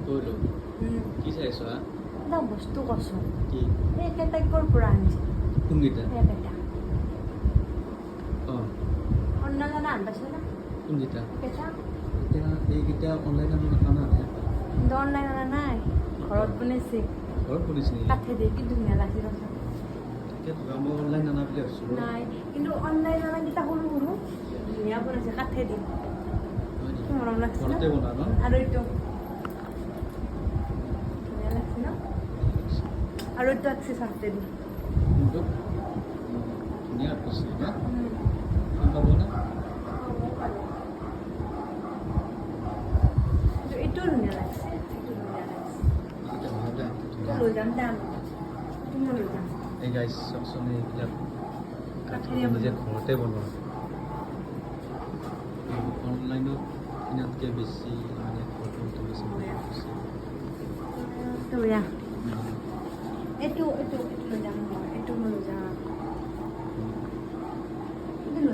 কৈলো কি চাইছ এটা বস্তু কৈছোঁ কি এইকেইটা ক'ৰ পৰা আনিছে কোনকেইটা এইকেইটা অঁ অন্য জনে আন পাইছে না কোনকেইটা এইকেইটা এতিয়া এইকেইটা অনলাইন আনা নাই কিন্তু অনলাইন অনা নাই ঘৰত বনাইছে ঘৰত কৰিছে নেকি কাঠে দিয়ে কি ধুনীয়া লাগছে ৰচোন তাকে মই অনলাইন আনা বুলি ভাবিছোঁ নাই কিন্তু অনলাইন অনাকেইটা সৰু সৰু ধুনীয়া বনাইছে কাঠে দি কি মৰম লাগছে না? ঘৰতে বনা ন আৰু এইটো ধুনীয়া লাগছে ন আৰু এইটো আঁকছে চাটে দি কিন্তু ধুনীয়া কৰিছে না কাম পাব না এইটোও ধুনীয়া লাগছে এইটো ধুনীয়া লাগছে এইকেইটা ভাল দে এইটো লৈ যাম দাম এইটো মই লৈ যাম এই গাইজ চাওকচোন এইবিলাক কাঠেৰে নিজে বনোৱা। ঘৰতে বনোৱা অনলাইনত কিনাতকৈ বেছি মানে ঘৰটো বেছি বঢ়িয়া। বেছি বঢ়িয়া এইটো এইটো এইটো লৈ যাম